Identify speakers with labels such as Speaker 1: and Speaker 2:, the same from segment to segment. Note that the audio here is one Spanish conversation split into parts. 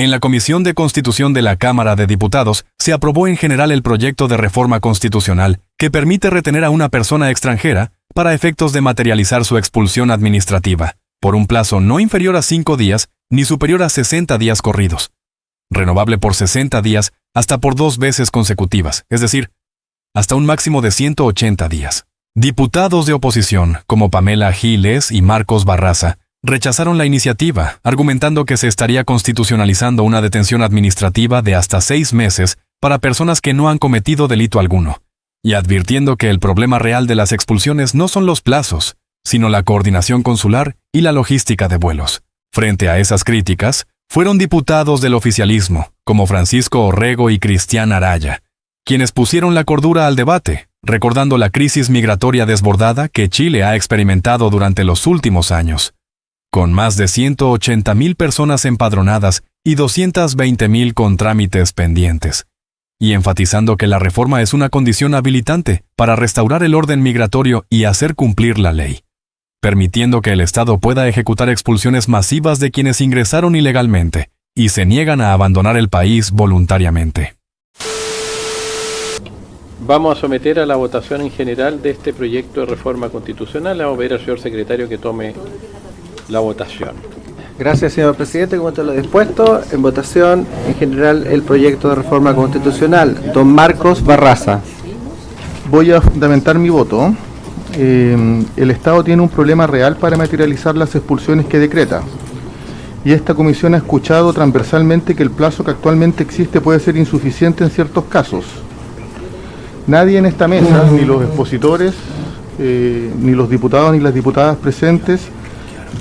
Speaker 1: En la Comisión de Constitución de la Cámara de Diputados se aprobó en general el proyecto de reforma constitucional que permite retener a una persona extranjera para efectos de materializar su expulsión administrativa, por un plazo no inferior a 5 días ni superior a 60 días corridos, renovable por 60 días hasta por 2 veces consecutivas, es decir, hasta un máximo de 180 días. Diputados de oposición, como Pamela Giles y Marcos Barraza, rechazaron la iniciativa, argumentando que se estaría constitucionalizando una detención administrativa de hasta 6 meses para personas que no han cometido delito alguno, y advirtiendo que el problema real de las expulsiones no son los plazos, sino la coordinación consular y la logística de vuelos. Frente a esas críticas, fueron diputados del oficialismo, como Francisco Orrego y Cristian Araya, quienes pusieron la cordura al debate, recordando la crisis migratoria desbordada que Chile ha experimentado durante los últimos años, con más de 180,000 personas empadronadas y 220,000 con trámites pendientes, y enfatizando que la reforma es una condición habilitante para restaurar el orden migratorio y hacer cumplir la ley, permitiendo que el Estado pueda ejecutar expulsiones masivas de quienes ingresaron ilegalmente y se niegan a abandonar el país voluntariamente.
Speaker 2: Vamos a someter a la votación en general de este proyecto de reforma constitucional. Le vamos a pedir al señor secretario que tome la votación.
Speaker 3: Gracias, señor presidente. Como te lo he dispuesto, en votación en general el proyecto de reforma constitucional. Don Marcos Barraza.
Speaker 4: Voy a fundamentar mi voto. El Estado tiene un problema real para materializar las expulsiones que decreta. Y esta comisión ha escuchado transversalmente que el plazo que actualmente existe puede ser insuficiente en ciertos casos. Nadie en esta mesa, ni los expositores, ni los diputados ni las diputadas presentes,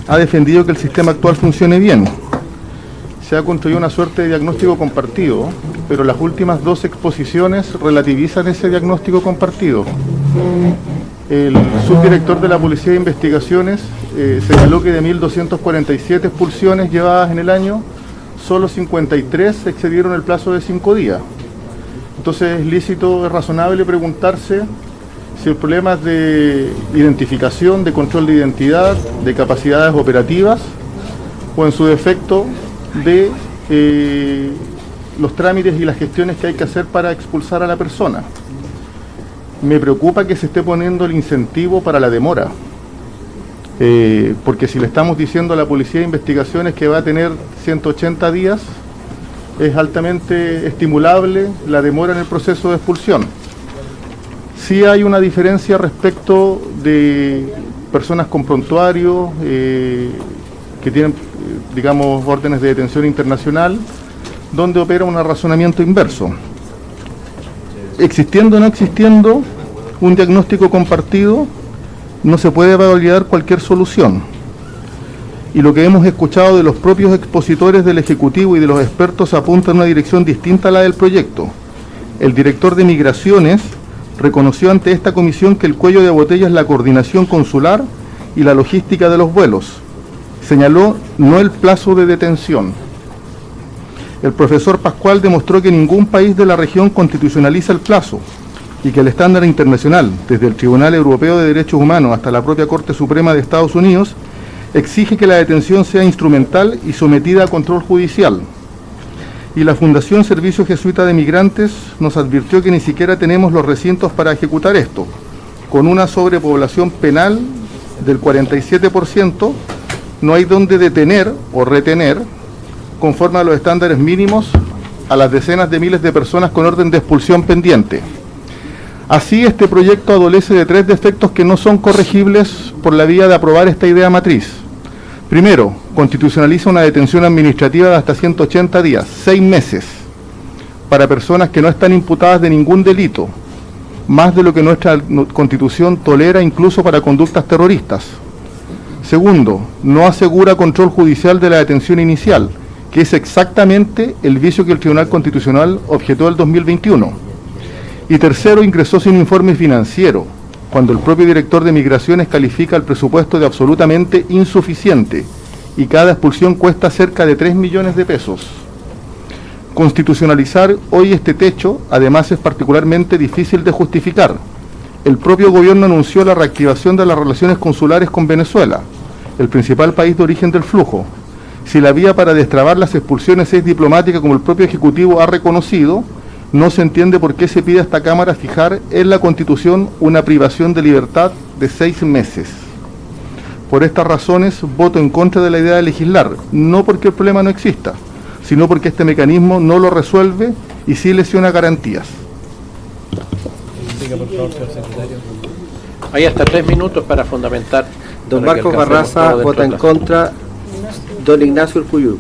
Speaker 4: ha defendido que el sistema actual funcione bien. Se ha construido una suerte de diagnóstico compartido, pero las últimas 2 exposiciones relativizan ese diagnóstico compartido. El subdirector de la Policía de Investigaciones señaló que de 1.247 expulsiones llevadas en el año, solo 53 excedieron el plazo de 5 días. Entonces es lícito, es razonable preguntarse si el problema es de identificación, de control de identidad, de capacidades operativas, o en su defecto de los trámites y las gestiones que hay que hacer para expulsar a la persona. Me preocupa que se esté poniendo el incentivo para la demora, porque si le estamos diciendo a la Policía de Investigaciones que va a tener 180 días, es altamente estimulable la demora en el proceso de expulsión. Sí hay una diferencia respecto de personas con prontuario que tienen, digamos, órdenes de detención internacional, donde opera un razonamiento inverso. Existiendo o no existiendo un diagnóstico compartido, no se puede validar cualquier solución. Y lo que hemos escuchado de los propios expositores del Ejecutivo y de los expertos apunta en una dirección distinta a la del proyecto. El director de Migraciones reconoció ante esta comisión que el cuello de botella es la coordinación consular y la logística de los vuelos. Señaló no el plazo de detención. El profesor Pascual demostró que ningún país de la región constitucionaliza el plazo y que el estándar internacional, desde el Tribunal Europeo de Derechos Humanos hasta la propia Corte Suprema de Estados Unidos, exige que la detención sea instrumental y sometida a control judicial. Y la Fundación Servicio Jesuita de Migrantes nos advirtió que ni siquiera tenemos los recintos para ejecutar esto. Con una sobrepoblación penal del 47%, no hay donde detener o retener, conforme a los estándares mínimos, a las decenas de miles de personas con orden de expulsión pendiente. Así, este proyecto adolece de 3 defectos que no son corregibles por la vía de aprobar esta idea matriz. Primero, constitucionaliza una detención administrativa de hasta 180 días, 6 meses, para personas que no están imputadas de ningún delito, más de lo que nuestra Constitución tolera incluso para conductas terroristas. Segundo, no asegura control judicial de la detención inicial, que es exactamente el vicio que el Tribunal Constitucional objetó el 2021. Y tercero, ingresó sin informe financiero, cuando el propio director de Migraciones califica el presupuesto de absolutamente insuficiente y cada expulsión cuesta cerca de 3 millones de pesos. Constitucionalizar hoy este techo, además, es particularmente difícil de justificar. El propio gobierno anunció la reactivación de las relaciones consulares con Venezuela, el principal país de origen del flujo, Si la vía para destrabar las expulsiones es diplomática, como el propio Ejecutivo ha reconocido, no se entiende por qué se pide a esta Cámara fijar en la Constitución una privación de libertad de 6 meses. Por estas razones, voto en contra de la idea de legislar, no porque el problema no exista, sino porque este mecanismo no lo resuelve y sí lesiona garantías.
Speaker 2: Hay hasta 3 minutos para fundamentar.
Speaker 3: Don
Speaker 2: para que
Speaker 3: Marcos
Speaker 2: alcancemos
Speaker 3: Barraza
Speaker 2: todo
Speaker 3: vota en
Speaker 2: dentro de
Speaker 3: contra. Don Ignacio Urcuyú.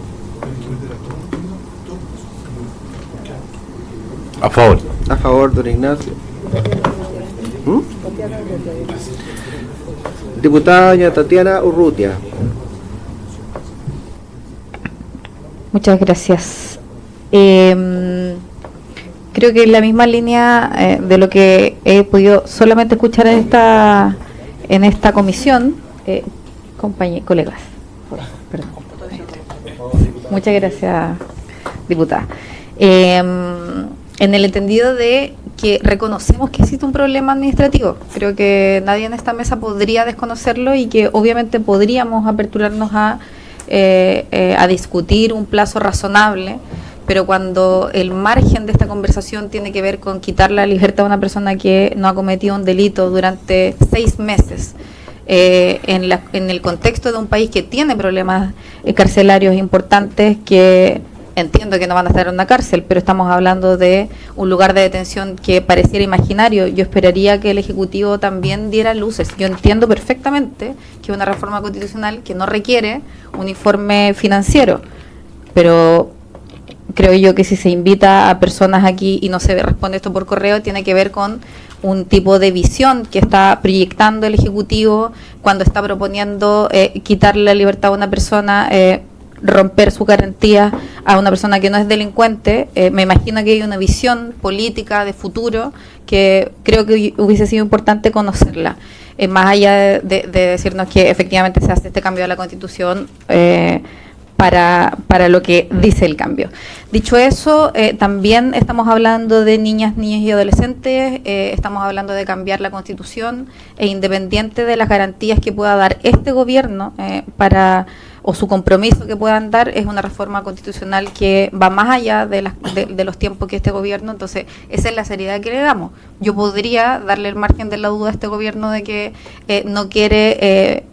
Speaker 5: A favor.
Speaker 3: A favor, don Ignacio. Diputada doña Tatiana Urrutia.
Speaker 6: Muchas gracias. Creo que en la misma línea de lo que he podido solamente escuchar en esta comisión, colegas. Perdón. Muchas gracias, diputada. En el entendido de que reconocemos que existe un problema administrativo. Creo que nadie en esta mesa podría desconocerlo y que obviamente podríamos aperturarnos a discutir un plazo razonable, pero cuando el margen de esta conversación tiene que ver con quitar la libertad a una persona que no ha cometido un delito durante 6 meses, en el contexto de un país que tiene problemas carcelarios importantes, que entiendo que no van a estar en una cárcel, pero estamos hablando de un lugar de detención que pareciera imaginario. Yo esperaría que el Ejecutivo también diera luces. Yo entiendo perfectamente que una reforma constitucional que no requiere un informe financiero, pero creo yo que si se invita a personas aquí y no se responde esto por correo, tiene que ver con un tipo de visión que está proyectando el Ejecutivo cuando está proponiendo quitarle la libertad a una persona, romper su garantía a una persona que no es delincuente. Me imagino que hay una visión política de futuro que creo que hubiese sido importante conocerla, más allá de decirnos que efectivamente se hace este cambio a la Constitución para lo que dice el cambio. Dicho eso, también estamos hablando de niñas y adolescentes, estamos hablando de cambiar la Constitución, e independiente de las garantías que pueda dar este gobierno o su compromiso que puedan dar, es una reforma constitucional que va más allá de los tiempos que este gobierno. Entonces esa es la seriedad que le damos. Yo podría darle el margen de la duda a este gobierno de que no quiere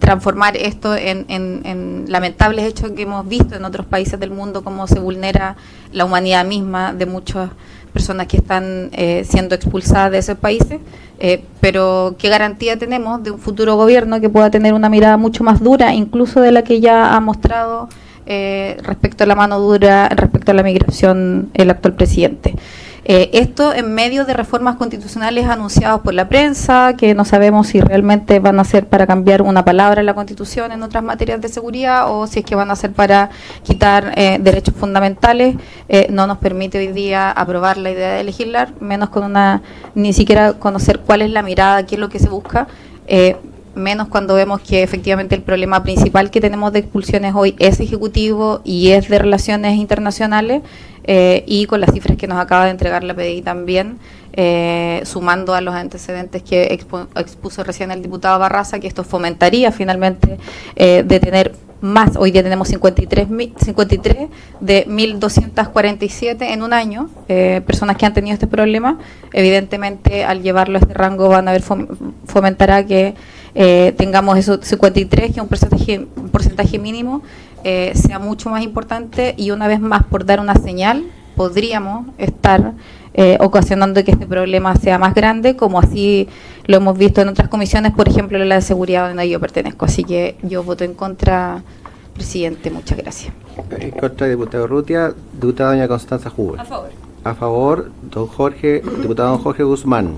Speaker 6: transformar esto en lamentables hechos que hemos visto en otros países del mundo, cómo se vulnera la humanidad misma de muchas personas que están siendo expulsadas de esos países, pero ¿qué garantía tenemos de un futuro gobierno que pueda tener una mirada mucho más dura, incluso de la que ya ha mostrado respecto a la mano dura, respecto a la migración, el actual presidente? Esto en medio de reformas constitucionales anunciadas por la prensa, que no sabemos si realmente van a ser para cambiar una palabra en la Constitución en otras materias de seguridad, o si es que van a ser para quitar derechos fundamentales. No nos permite hoy día aprobar la idea de legislar, menos ni siquiera conocer cuál es la mirada, qué es lo que se busca, menos cuando vemos que efectivamente el problema principal que tenemos de expulsiones hoy es ejecutivo y es de relaciones internacionales, y con las cifras que nos acaba de entregar la PDI también, sumando a los antecedentes que expuso recién el diputado Barraza, que esto fomentaría finalmente de tener más. Hoy día tenemos 53 de 1.247 en un año, personas que han tenido este problema. Evidentemente, al llevarlo a este rango van a ver fomentará que tengamos esos 53, que es un porcentaje mínimo, sea mucho más importante, y una vez más, por dar una señal, podríamos estar ocasionando que este problema sea más grande, como así lo hemos visto en otras comisiones, por ejemplo la de seguridad donde yo pertenezco. Así que yo voto en contra, presidente. Muchas gracias.
Speaker 3: En contra, diputado Urrutia. Diputada doña Constanza Huber.
Speaker 6: A favor.
Speaker 3: A favor, diputado don Jorge Guzmán.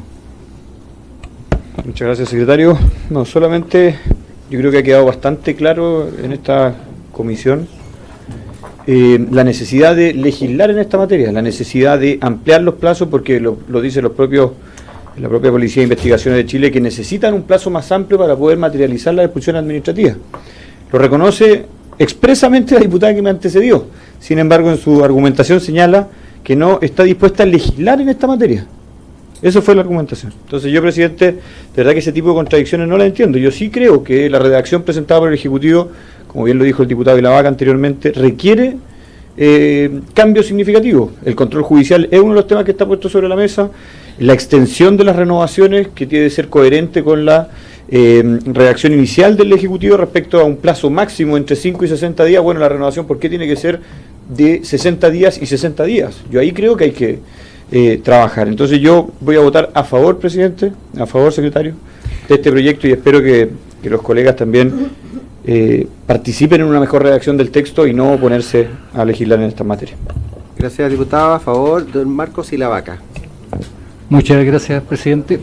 Speaker 7: Muchas gracias, secretario. No, solamente yo creo que ha quedado bastante claro en esta comisión la necesidad de legislar en esta materia, la necesidad de ampliar los plazos, porque lo dice la propia Policía de Investigaciones de Chile, que necesitan un plazo más amplio para poder materializar la expulsión administrativa. Lo reconoce expresamente la diputada que me antecedió. Sin embargo, en su argumentación señala que no está dispuesta a legislar en esta materia. Esa fue la argumentación. Entonces yo, presidente, de verdad que ese tipo de contradicciones no las entiendo. Yo sí creo que la redacción presentada por el Ejecutivo, como bien lo dijo el diputado Ilavaca anteriormente, requiere cambios significativos. El control judicial es uno de los temas que está puesto sobre la mesa, la extensión de las renovaciones, que tiene que ser coherente con la redacción inicial del Ejecutivo respecto a un plazo máximo entre 5 y 60 días. Bueno, la renovación, ¿por qué tiene que ser de 60 días y 60 días? Yo ahí creo que hay que trabajar. Entonces yo voy a votar a favor, presidente, a favor, secretario, de este proyecto, y espero que los colegas también participen en una mejor redacción del texto y no oponerse a legislar en esta materia.
Speaker 3: Gracias, diputado. A favor, don Marcos Ilavaca.
Speaker 5: Muchas gracias, presidente.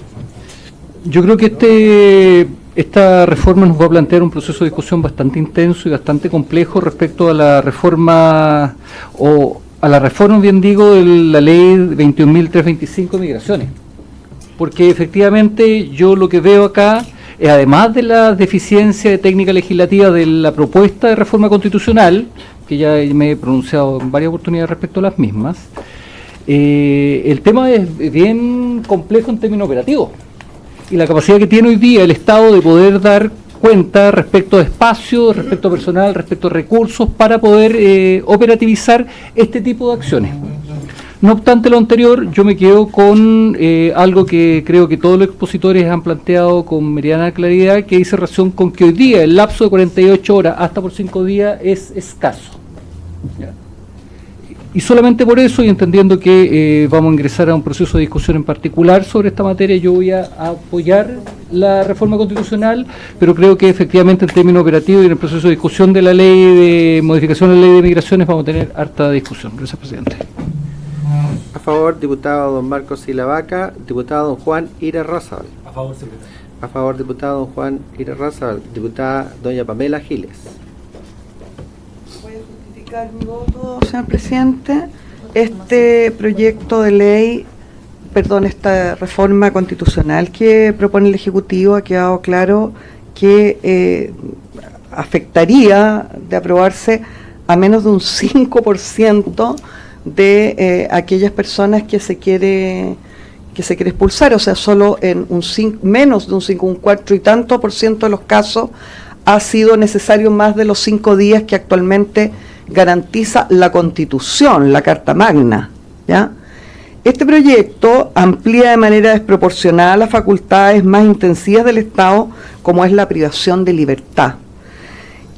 Speaker 5: Yo creo que esta reforma nos va a plantear un proceso de discusión bastante intenso y bastante complejo respecto a la reforma, bien digo, de la ley 21.325 de migraciones. Porque efectivamente yo lo que veo acá, además de la deficiencia de técnica legislativa de la propuesta de reforma constitucional, que ya me he pronunciado en varias oportunidades respecto a las mismas, el tema es bien complejo en términos operativos. Y la capacidad que tiene hoy día el Estado de poder dar cuenta respecto a espacio, respecto a personal, respecto a recursos, para poder operativizar este tipo de acciones. No obstante lo anterior, yo me quedo con algo que creo que todos los expositores han planteado con meridiana claridad, que dice relación con que hoy día el lapso de 48 horas hasta por 5 días es escaso. ¿Ya? Y solamente por eso, y entendiendo que vamos a ingresar a un proceso de discusión en particular sobre esta materia, yo voy a apoyar la reforma constitucional, pero creo que efectivamente en términos operativos y en el proceso de discusión de la ley de modificación de la ley de migraciones vamos a tener harta discusión. Gracias, presidente.
Speaker 3: A favor, diputado don Marcos Ilavaca. Diputado don Juan Irarrázaval.
Speaker 8: A favor, secretario.
Speaker 3: A favor, diputado don Juan Irarrázaval. Diputada doña Pamela Giles.
Speaker 9: Voy a justificar mi voto, señor presidente. Este proyecto de ley, esta reforma constitucional que propone el Ejecutivo, ha quedado claro que afectaría, de aprobarse, a menos de un 5% de aquellas personas que se quiere expulsar, o sea, solo en menos de un 5, un 4 y tanto por ciento de los casos ha sido necesario más de los 5 días que actualmente garantiza la Constitución, la Carta Magna, ¿ya? Este proyecto amplía de manera desproporcionada las facultades más intensivas del Estado, como es la privación de libertad,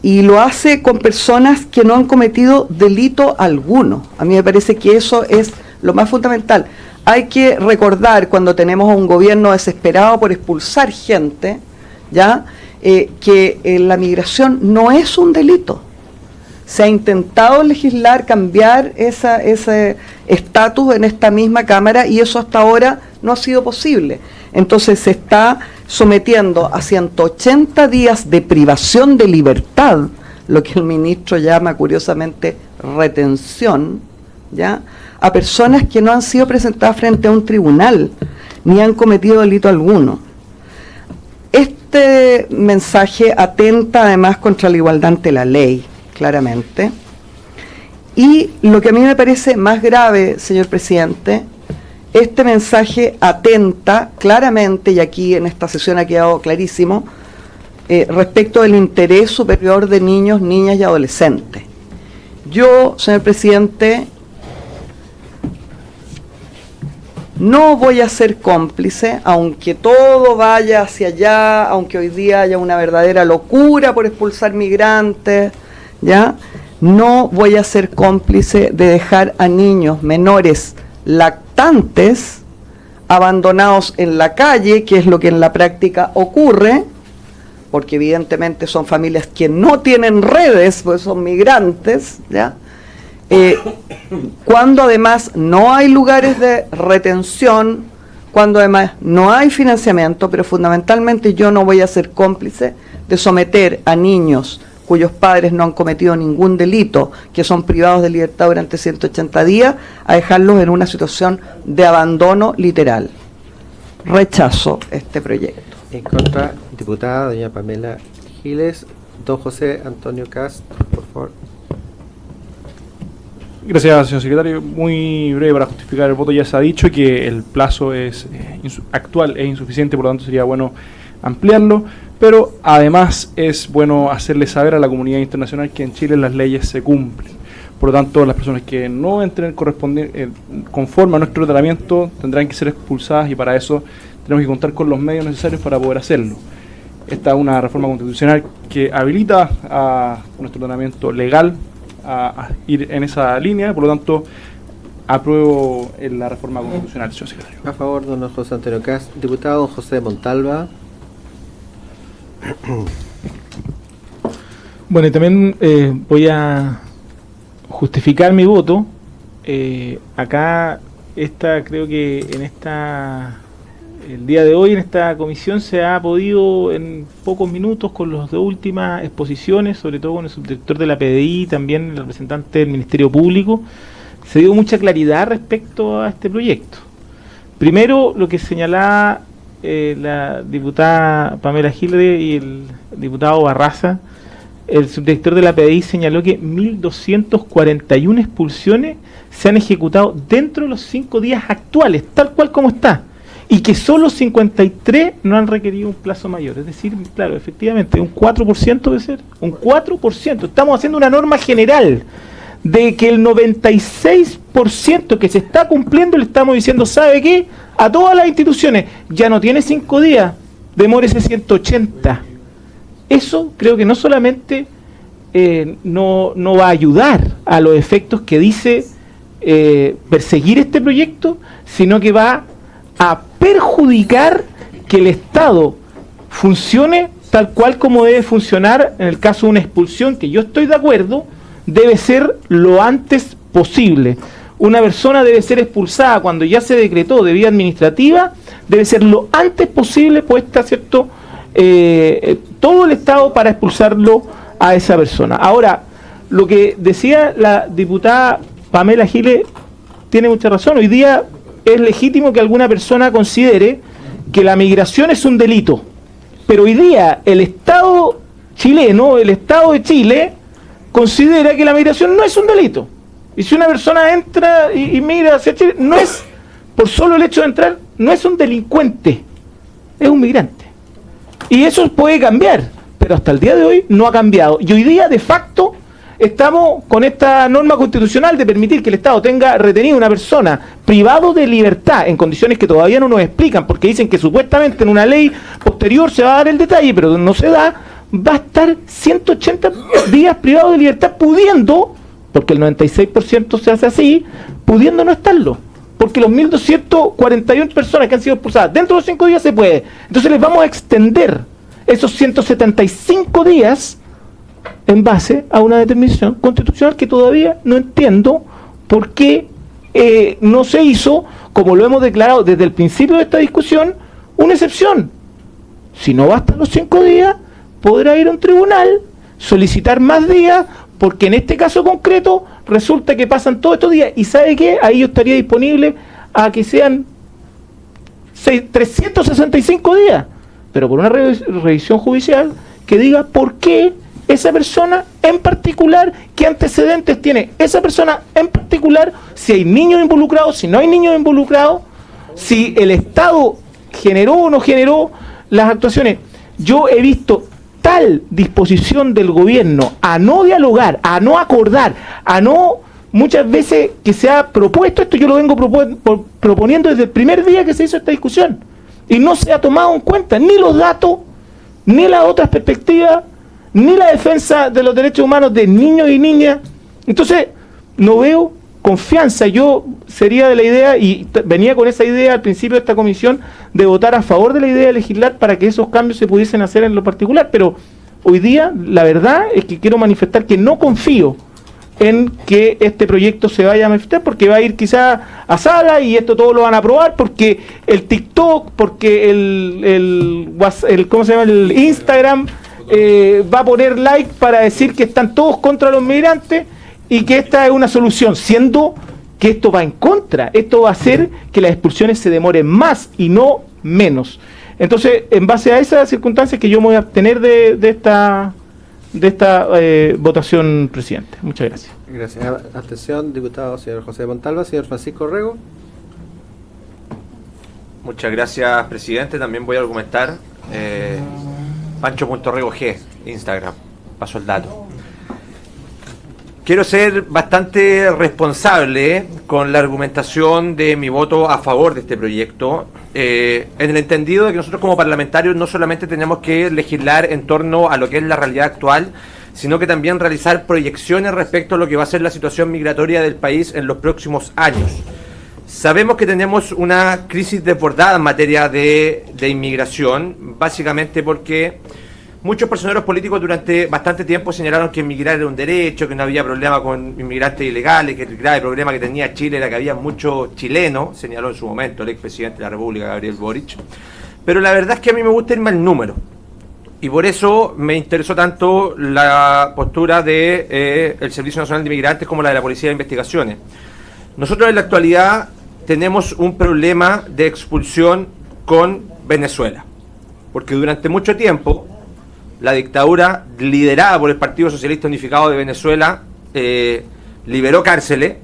Speaker 9: y lo hace con personas que no han cometido delito alguno. A mí me parece que eso es lo más fundamental. Hay que recordar, cuando tenemos a un gobierno desesperado por expulsar gente, ¿ya? Que la migración no es un delito. Se ha intentado legislar, cambiar ese estatus en esta misma Cámara, y eso hasta ahora no ha sido posible. Entonces se está sometiendo a 180 días de privación de libertad, lo que el ministro llama curiosamente retención, ¿ya?, a personas que no han sido presentadas frente a un tribunal, ni han cometido delito alguno. Este mensaje atenta además contra la igualdad ante la ley, claramente. Y lo que a mí me parece más grave, señor presidente, este mensaje atenta claramente, y aquí en esta sesión ha quedado clarísimo, respecto del interés superior de niños, niñas y adolescentes. Yo, señor presidente, no voy a ser cómplice, aunque todo vaya hacia allá, aunque hoy día haya una verdadera locura por expulsar migrantes, ¿ya? No voy a ser cómplice de dejar a niños menores lactantes abandonados en la calle, que es lo que en la práctica ocurre, porque evidentemente son familias que no tienen redes, pues son migrantes, ¿ya? Cuando además no hay lugares de retención, cuando además no hay financiamiento, pero fundamentalmente yo no voy a ser cómplice de someter a niños cuyos padres no han cometido ningún delito, que son privados de libertad durante 180 días, a dejarlos en una situación de abandono literal. Rechazo este proyecto.
Speaker 3: En contra, diputada doña Pamela Giles. Don José Antonio Cast, por favor.
Speaker 8: Gracias, señor secretario. Muy breve para justificar el voto. Ya se ha dicho que el plazo es actual e insuficiente, por lo tanto sería bueno ampliarlo, pero además es bueno hacerle saber a la comunidad internacional que en Chile las leyes se cumplen. Por lo tanto, las personas que no entren conforme a nuestro tratamiento tendrán que ser expulsadas, y para eso tenemos que contar con los medios necesarios para poder hacerlo. Esta es una reforma constitucional que habilita a nuestro tratamiento legal a ir en esa línea, por lo tanto apruebo la reforma constitucional, señor secretario.
Speaker 3: A favor, don José Antonio Cast. Diputado don José Montalva.
Speaker 10: Bueno, y también voy a justificar mi voto. Acá creo que el día de hoy en esta comisión se ha podido en pocos minutos, con las dos últimas exposiciones, sobre todo con el subdirector de la PDI, también el representante del Ministerio Público, se dio mucha claridad respecto a este proyecto. Primero, lo que señalaba la diputada Pamela Giles y el diputado Barraza, el subdirector de la PDI señaló que 1.241 expulsiones se han ejecutado dentro de los 5 días actuales, tal cual como está, y que solo 53 no han requerido un plazo mayor. Es decir, claro, efectivamente, un 4% debe ser, un 4%. Estamos haciendo una norma general de que el 96% que se está cumpliendo, le estamos diciendo, ¿sabe qué? A todas las instituciones, ya no tiene 5 días, demórese 180. Eso creo que no solamente no va a ayudar a los efectos que dice perseguir este proyecto, sino que va a perjudicar que el Estado funcione tal cual como debe funcionar en el caso de una expulsión, que yo estoy de acuerdo, debe ser lo antes posible. Una persona debe ser expulsada cuando ya se decretó de vía administrativa, debe ser lo antes posible puesta, ¿cierto?, todo el Estado para expulsarlo a esa persona. Ahora, lo que decía la diputada Pamela Giles tiene mucha razón. Hoy día es legítimo que alguna persona considere que la migración es un delito, pero hoy día el Estado chileno, el Estado de Chile, considera que la migración no es un delito. Y si una persona entra y migra hacia Chile, no es, por solo el hecho de entrar, no es un delincuente, es un migrante. Y eso puede cambiar, pero hasta el día de hoy no ha cambiado. Y hoy día, de facto, estamos con esta norma constitucional de permitir que el Estado tenga retenido a una persona privado de libertad en condiciones que todavía no nos explican, porque dicen que supuestamente en una ley posterior se va a dar el detalle, pero no se da. Va a estar 180 días privado de libertad, pudiendo, porque el 96% se hace así, pudiendo no estarlo. Porque los 1.241 personas que han sido expulsadas dentro de los 5 días se puede. Entonces les vamos a extender esos 175 días en base a una determinación constitucional que todavía no entiendo por qué no se hizo, como lo hemos declarado desde el principio de esta discusión, una excepción. Si no bastan los 5 días, podrá ir a un tribunal, solicitar más días, porque en este caso concreto resulta que pasan todos estos días. ¿Y sabe qué? Ahí yo estaría disponible a que sean 365 días, pero por una revisión judicial que diga por qué esa persona en particular, qué antecedentes tiene esa persona en particular, si hay niños involucrados, si no hay niños involucrados, si el Estado generó o no generó las actuaciones. Yo he visto tal disposición del gobierno a no dialogar, a no acordar, a no, muchas veces que se ha propuesto esto, yo lo vengo proponiendo desde el primer día que se hizo esta discusión, y no se ha tomado en cuenta ni los datos, ni las otras perspectivas, ni la defensa de los derechos humanos de niños y niñas. Entonces, no veo confianza. Yo sería de la idea, y venía con esa idea al principio de esta comisión, de votar a favor de la idea de legislar para que esos cambios se pudiesen hacer en lo particular, pero hoy día la verdad es que quiero manifestar que no confío en que este proyecto se vaya a manifestar, porque va a ir quizá a sala y esto todo lo van a aprobar, porque el TikTok, porque ¿cómo se llama? El Instagram va a poner like para decir que están todos contra los migrantes y que esta es una solución, siendo que esto va en contra. Esto va a hacer que las expulsiones se demoren más y no menos. Entonces, en base a esas circunstancias que yo me voy a abstener de de esta votación, presidente. Muchas gracias.
Speaker 3: Gracias. Atención, diputado señor José Montalva, señor Francisco Rego.
Speaker 11: Muchas gracias, presidente. También voy a argumentar. Pancho.rego G, Instagram. Paso el dato. Quiero ser bastante responsable con la argumentación de mi voto a favor de este proyecto, en el entendido de que nosotros como parlamentarios no solamente tenemos que legislar en torno a lo que es la realidad actual, sino que también realizar proyecciones respecto a lo que va a ser la situación migratoria del país en los próximos años. Sabemos que tenemos una crisis desbordada en materia de inmigración, básicamente porque muchos personeros políticos durante bastante tiempo señalaron que inmigrar era un derecho, que no había problema con inmigrantes ilegales, que el grave problema que tenía Chile era que había muchos chilenos, señaló en su momento el expresidente de la República, Gabriel Boric. Pero la verdad es que a mí me gusta irme al número. Y por eso me interesó tanto la postura de el Servicio Nacional de Inmigrantes como la de la Policía de Investigaciones. Nosotros en la actualidad tenemos un problema de expulsión con Venezuela, porque durante mucho tiempo la dictadura liderada por el Partido Socialista Unificado de Venezuela liberó cárceles,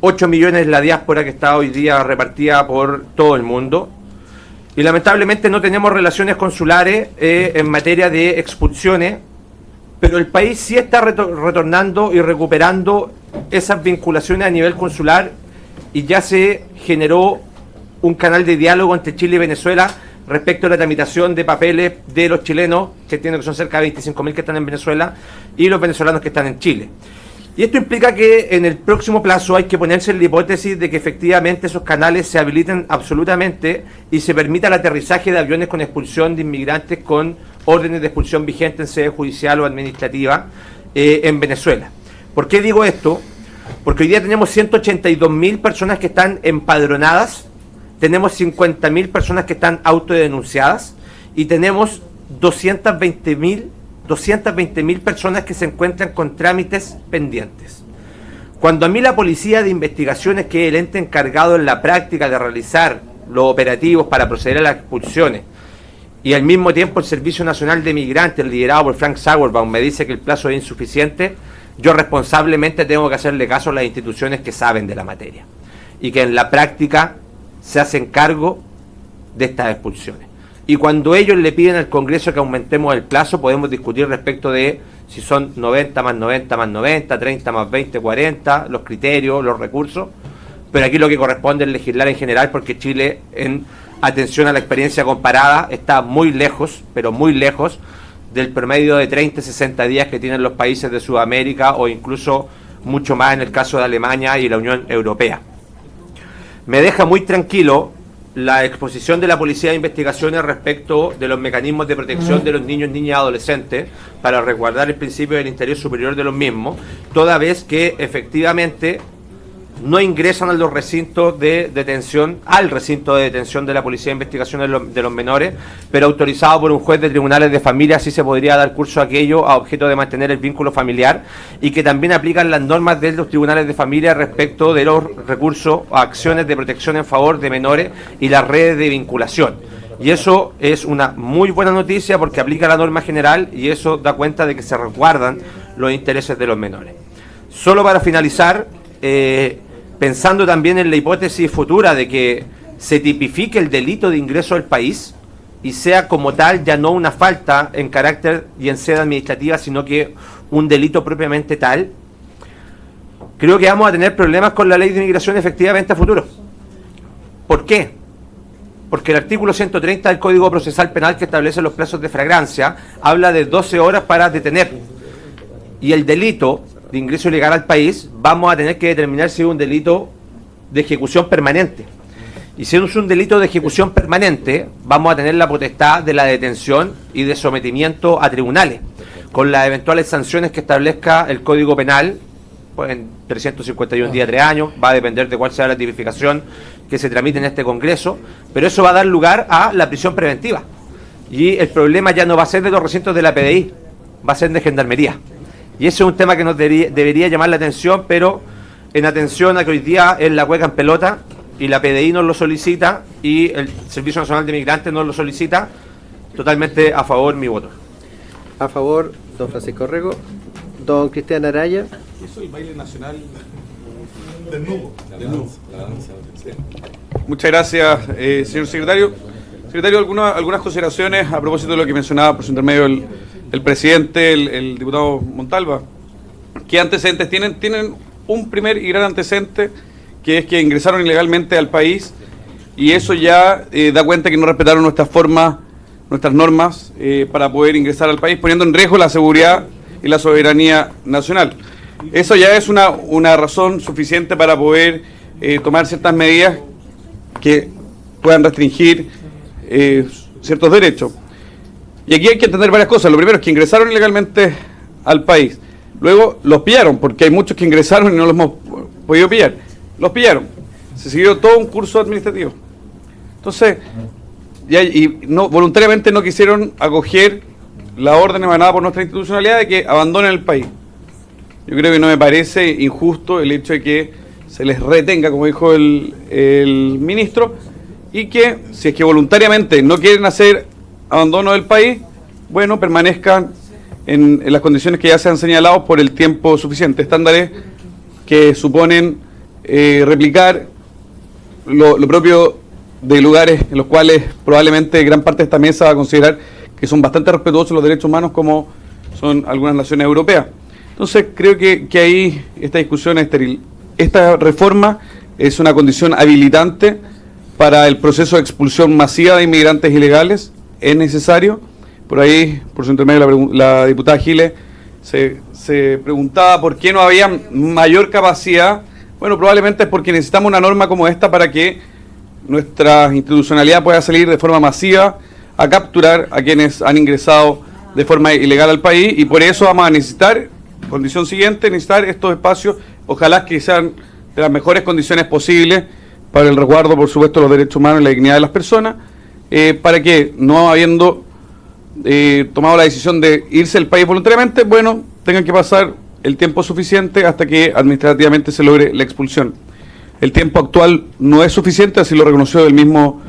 Speaker 11: 8 millones la diáspora que está hoy día repartida por todo el mundo, y lamentablemente no tenemos relaciones consulares en materia de expulsiones, pero el país sí está retornando y recuperando esas vinculaciones a nivel consular, y ya se generó un canal de diálogo entre Chile y Venezuela respecto a la tramitación de papeles de los chilenos, que entiendo que son cerca de 25.000 que están en Venezuela, y los venezolanos que están en Chile. Y esto implica que en el próximo plazo hay que ponerse en la hipótesis de que efectivamente esos canales se habiliten absolutamente y se permita el aterrizaje de aviones con expulsión de inmigrantes con órdenes de expulsión vigentes en sede judicial o administrativa en Venezuela. ¿Por qué digo esto? Porque hoy día tenemos 182.000 personas que están empadronadas, tenemos 50.000 personas que están autodenunciadas y tenemos 220.000 personas que se encuentran con trámites pendientes. Cuando a mí la Policía de Investigaciones, que es el ente encargado en la práctica de realizar los operativos para proceder a las expulsiones, y al mismo tiempo el Servicio Nacional de Migrantes, liderado por Frank Sauerbaum, me dice que el plazo es insuficiente, yo responsablemente tengo que hacerle caso a las instituciones que saben de la materia y que en la práctica se hacen cargo de estas expulsiones. Y cuando ellos le piden al Congreso que aumentemos el plazo, podemos discutir respecto de si son 90 más 90 más 90, 30 más 20, 40, los criterios, los recursos, pero aquí lo que corresponde es legislar en general, porque Chile, en atención a la experiencia comparada, está muy lejos, pero muy lejos, del promedio de 30 y 60 días que tienen los países de Sudamérica, o incluso mucho más en el caso de Alemania y la Unión Europea. Me deja muy tranquilo la exposición de la Policía de Investigaciones respecto de los mecanismos de protección de los niños, niñas y adolescentes para resguardar el principio del interés superior de los mismos, toda vez que efectivamente no ingresan a los recintos de detención, al recinto de detención de la Policía de Investigaciones de los menores, pero autorizado por un juez de tribunales de familia. Así se podría dar curso a aquello a objeto de mantener el vínculo familiar, y que también aplican las normas de los tribunales de familia respecto de los recursos o acciones de protección en favor de menores y las redes de vinculación. Y eso es una muy buena noticia, porque aplica la norma general y eso da cuenta de que se resguardan los intereses de los menores. Solo para finalizar, pensando también en la hipótesis futura de que se tipifique el delito de ingreso al país y sea como tal ya no una falta en carácter y en sede administrativa, sino que un delito propiamente tal, creo que vamos a tener problemas con la ley de inmigración efectivamente a futuro. ¿Por qué? Porque el artículo 130 del Código Procesal Penal, que establece los plazos de flagrancia, habla de 12 horas para detener, y el delito de ingreso ilegal al país vamos a tener que determinar si es un delito de ejecución permanente. Y si es un delito de ejecución permanente, vamos a tener la potestad de la detención y de sometimiento a tribunales, con las eventuales sanciones que establezca el Código Penal, pues en 351 días, 3 años, va a depender de cuál sea la tipificación que se tramite en este Congreso, pero eso va a dar lugar a la prisión preventiva. Y el problema ya no va a ser de los recintos de la PDI, va a ser de Gendarmería. Y ese es un tema que nos debería llamar la atención, pero en atención a que hoy día es la hueca en pelota y la PDI nos lo solicita y el Servicio Nacional de Migrantes nos lo solicita, totalmente a favor mi voto.
Speaker 3: A favor, don Francisco Rego. Don Cristian Araya.
Speaker 12: Eso es el baile nacional del nudo. Muchas gracias, señor secretario. Secretario, algunas consideraciones a propósito de lo que mencionaba por su intermedio el presidente, el diputado Montalva. ¿Qué antecedentes tienen? Tienen un primer y gran antecedente, que es que ingresaron ilegalmente al país, y eso ya da cuenta que no respetaron nuestras formas, nuestras normas para poder ingresar al país, poniendo en riesgo la seguridad y la soberanía nacional. Eso ya es una razón suficiente para poder tomar ciertas medidas que puedan restringir ciertos derechos. Y aquí hay que entender varias cosas. Lo primero es que ingresaron ilegalmente al país. Luego los pillaron, porque hay muchos que ingresaron y no los hemos podido pillar. Los pillaron. Se siguió todo un curso administrativo. Entonces, voluntariamente no quisieron acoger la orden emanada por nuestra institucionalidad de que abandonen el país. Yo creo que no me parece injusto el hecho de que se les retenga, como dijo el ministro, y que si es que voluntariamente no quieren hacer abandono del país, bueno, permanezcan en las condiciones que ya se han señalado por el tiempo suficiente, estándares que suponen replicar lo propio de lugares en los cuales probablemente gran parte de esta mesa va a considerar que son bastante respetuosos de los derechos humanos, como son algunas naciones europeas. Entonces creo que ahí esta discusión es estéril. Esta reforma es una condición habilitante para el proceso de expulsión masiva de inmigrantes ilegales. Es necesario. Por ahí, por su intermedio, la diputada Giles se preguntaba por qué no había mayor capacidad. Bueno, probablemente es porque necesitamos una norma como esta para que nuestra institucionalidad pueda salir de forma masiva a capturar a quienes han ingresado de forma ilegal al país, y por eso vamos a necesitar, condición siguiente, necesitar estos espacios, ojalá que sean de las mejores condiciones posibles para el resguardo, por supuesto, de los derechos humanos y la dignidad de las personas, para que, no habiendo tomado la decisión de irse del país voluntariamente, bueno, tengan que pasar el tiempo suficiente hasta que administrativamente se logre la expulsión. El tiempo actual no es suficiente, así lo reconoció el mismo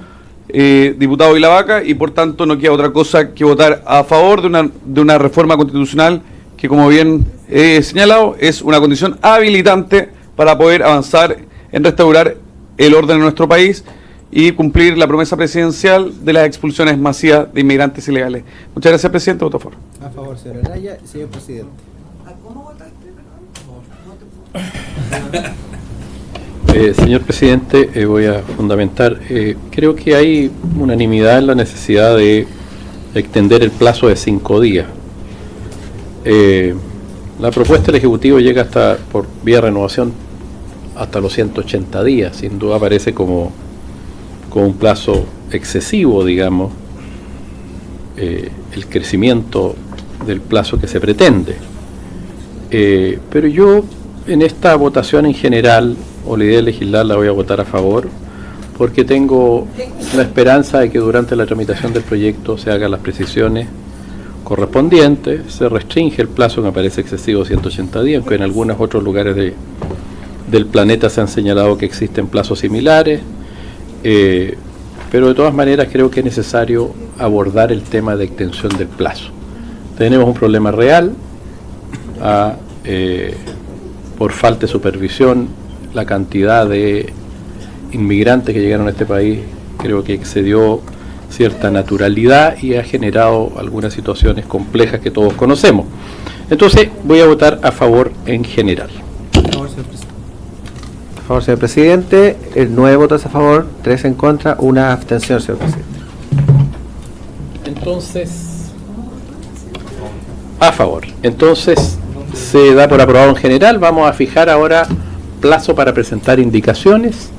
Speaker 12: diputado Vilavaca, y por tanto no queda otra cosa que votar a favor de una reforma constitucional que, como bien he señalado, es una condición habilitante para poder avanzar en restaurar el orden en nuestro país y cumplir la promesa presidencial de las expulsiones masivas de inmigrantes ilegales. Muchas gracias, presidente. Voto a favor.
Speaker 3: A favor, señor Araya. Señor presidente.
Speaker 9: ¿Cómo votaste?
Speaker 2: Señor presidente, voy a fundamentar. Creo que hay unanimidad en la necesidad de extender el plazo de 5 días. La propuesta del Ejecutivo llega por vía renovación hasta los 180 días. Sin duda parece como un plazo excesivo, digamos, el crecimiento del plazo que se pretende. Pero yo, en esta votación en general, o la idea de legislar, la voy a votar a favor, porque tengo la esperanza de que durante la tramitación del proyecto se hagan las precisiones correspondientes, se restringe el plazo que me parece excesivo, 180 días, aunque en algunos otros lugares del planeta se han señalado que existen plazos similares, pero de todas maneras creo que es necesario abordar el tema de extensión del plazo. Tenemos un problema real, por falta de supervisión. La cantidad de inmigrantes que llegaron a este país creo que excedió cierta naturalidad y ha generado algunas situaciones complejas que todos conocemos. Entonces voy a votar a favor en general.
Speaker 3: A favor, señor presidente. 9 votos a favor, 3 en contra, 1 abstención, señor presidente.
Speaker 2: Entonces, a favor. Entonces se da por aprobado en general. Vamos a fijar ahora plazo para presentar indicaciones.